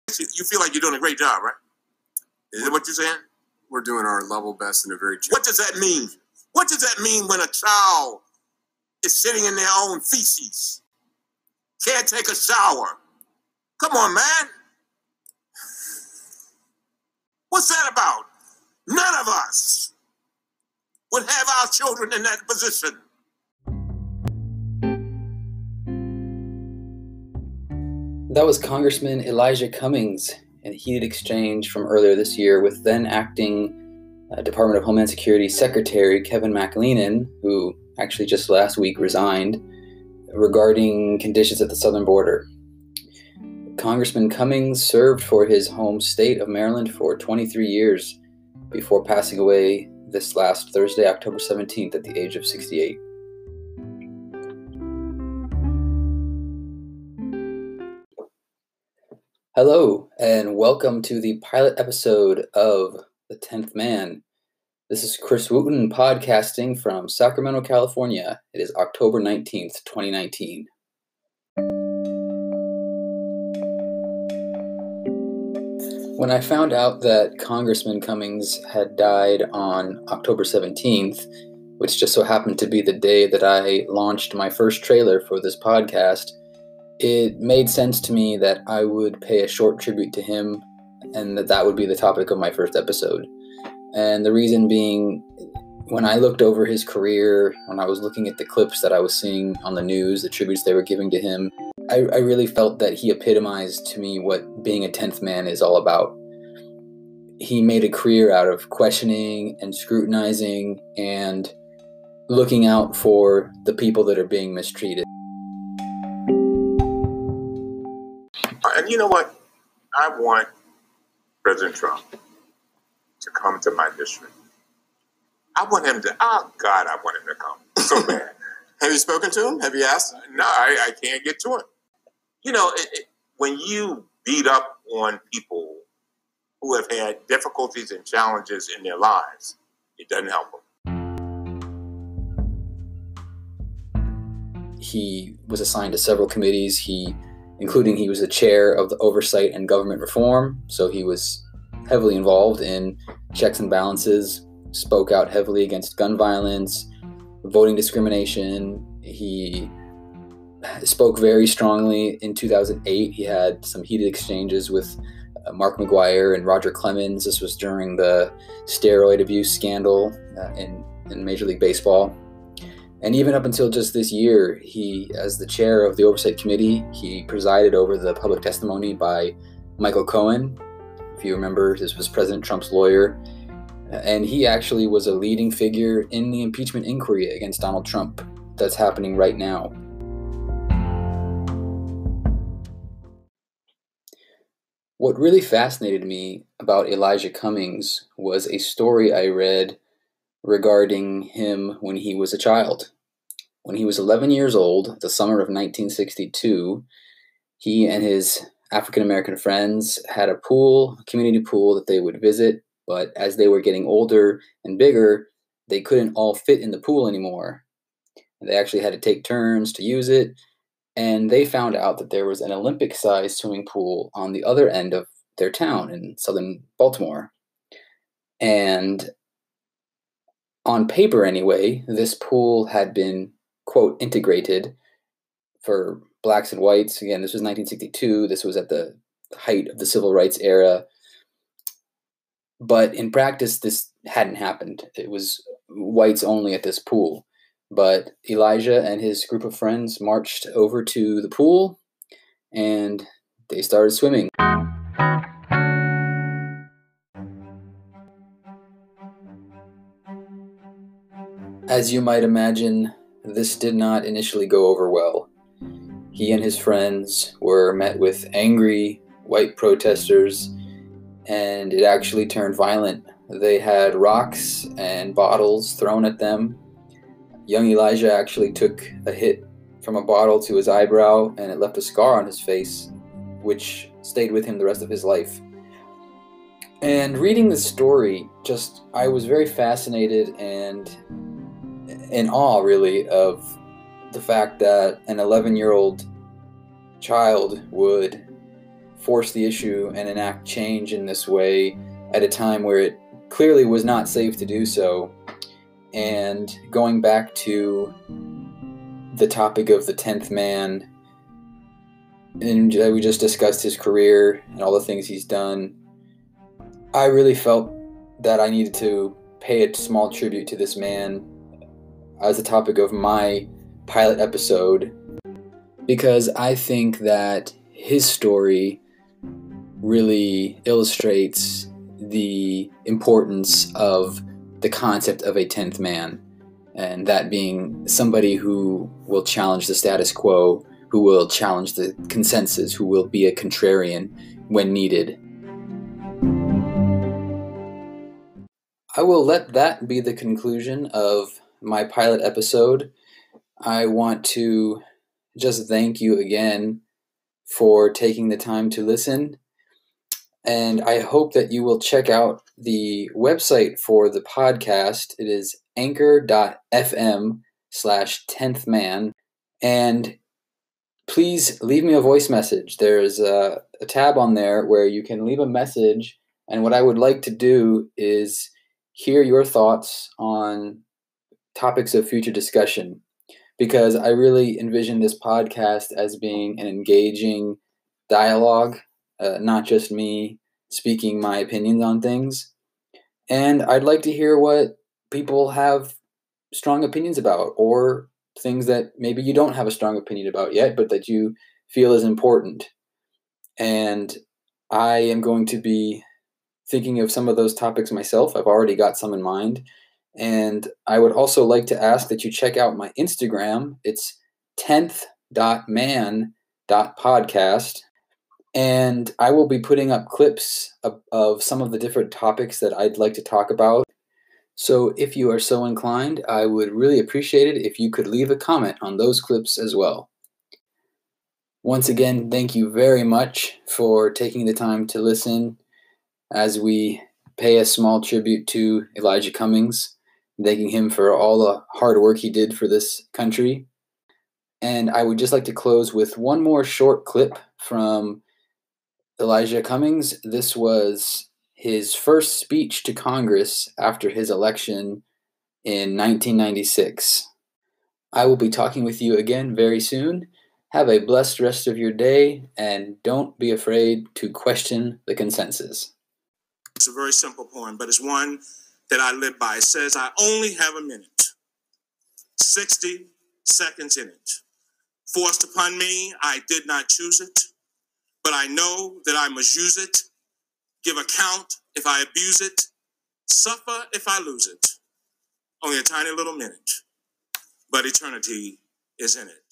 You feel like you're doing a great job, right? Is that what you're saying? We're doing our level best in a very... What does that mean? What does that mean when a child is sitting in their own feces? Can't take a shower. Come on, man. What's that about? None of us would have our children in that position. That was Congressman Elijah Cummings in a heated exchange from earlier this year with then acting Department of Homeland Security Secretary Kevin McAleenan, who actually just last week resigned, regarding conditions at the southern border. Congressman Cummings served for his home state of Maryland for 23 years before passing away this last Thursday, October 17th, at the age of 68. Hello, and welcome to the pilot episode of The 10th Man. This is Chris Wooten podcasting from Sacramento, California. It is October 19th, 2019. When I found out that Congressman Cummings had died on October 17th, which just so happened to be the day that I launched my first trailer for this podcast, it made sense to me that I would pay a short tribute to him and that would be the topic of my first episode. And the reason being, when I looked over his career, when I was looking at the clips that I was seeing on the news, the tributes they were giving to him, I really felt that he epitomized to me what being a 10th man is all about. He made a career out of questioning and scrutinizing and looking out for the people that are being mistreated. And you know what? I want President Trump to come to my district. I want him to, I want him to come so bad. Have you spoken to him? Have you asked? No, I can't get to him. You know, when you beat up on people who have had difficulties and challenges in their lives, it doesn't help them. He was assigned to several committees, including he was the chair of the Oversight and Government Reform, so he was heavily involved in checks and balances, spoke out heavily against gun violence, voting discrimination. He spoke very strongly in 2008. He had some heated exchanges with Mark McGuire and Roger Clemens. This was during the steroid abuse scandal in Major League Baseball. And even up until just this year, he, as the chair of the Oversight Committee, he presided over the public testimony by Michael Cohen. If you remember, this was President Trump's lawyer. And he actually was a leading figure in the impeachment inquiry against Donald Trump that's happening right now. What really fascinated me about Elijah Cummings was a story I read regarding him when he was a child. When he was 11 years old, the summer of 1962, he and his African-American friends had a pool, a community pool that they would visit, but as they were getting older and bigger, they couldn't all fit in the pool anymore. They actually had to take turns to use it, and they found out that there was an Olympic-sized swimming pool on the other end of their town in southern Baltimore. And on paper anyway, this pool had been, quote, integrated for blacks and whites. Again, this was 1962. This was at the height of the civil rights era. But in practice, this hadn't happened. It was whites only at this pool. But Elijah and his group of friends marched over to the pool, and they started swimming. As you might imagine, this did not initially go over well. He and his friends were met with angry white protesters, and it actually turned violent. They had rocks and bottles thrown at them. Young Elijah actually took a hit from a bottle to his eyebrow, and it left a scar on his face, which stayed with him the rest of his life. And reading this story, I was very fascinated and in awe, really, of the fact that an 11-year-old child would force the issue and enact change in this way at a time where it clearly was not safe to do so. And going back to the topic of the 10th man, and we just discussed his career and all the things he's done, I really felt that I needed to pay a small tribute to this man as the topic of my pilot episode, because I think that his story really illustrates the importance of the concept of a 10th man, and that being somebody who will challenge the status quo, who will challenge the consensus, who will be a contrarian when needed. I will let that be the conclusion of my pilot episode. I want to just thank you again for taking the time to listen, and I hope that you will check out the website for the podcast. It is anchor.fm/10th man, and please leave me a voice message. There's a tab on there where you can leave a message, and what I would like to do is hear your thoughts on topics of future discussion, because I really envision this podcast as being an engaging dialogue, not just me speaking my opinions on things. And I'd like to hear what people have strong opinions about, or things that maybe you don't have a strong opinion about yet, but that you feel is important. And I am going to be thinking of some of those topics myself. I've already got some in mind. And I would also like to ask that you check out my Instagram. It's 10th.man.podcast. And I will be putting up clips of some of the different topics that I'd like to talk about. So if you are so inclined, I would really appreciate it if you could leave a comment on those clips as well. Once again, thank you very much for taking the time to listen as we pay a small tribute to Elijah Cummings, thanking him for all the hard work he did for this country. And I would just like to close with one more short clip from Elijah Cummings. This was his first speech to Congress after his election in 1996. I will be talking with you again very soon. Have a blessed rest of your day, and don't be afraid to question the consensus. It's a very simple poem, but it's one that I live by. It says, I only have a minute, 60 seconds in it. Forced upon me, I did not choose it, but I know that I must use it, give account if I abuse it, suffer if I lose it. Only a tiny little minute, but eternity is in it.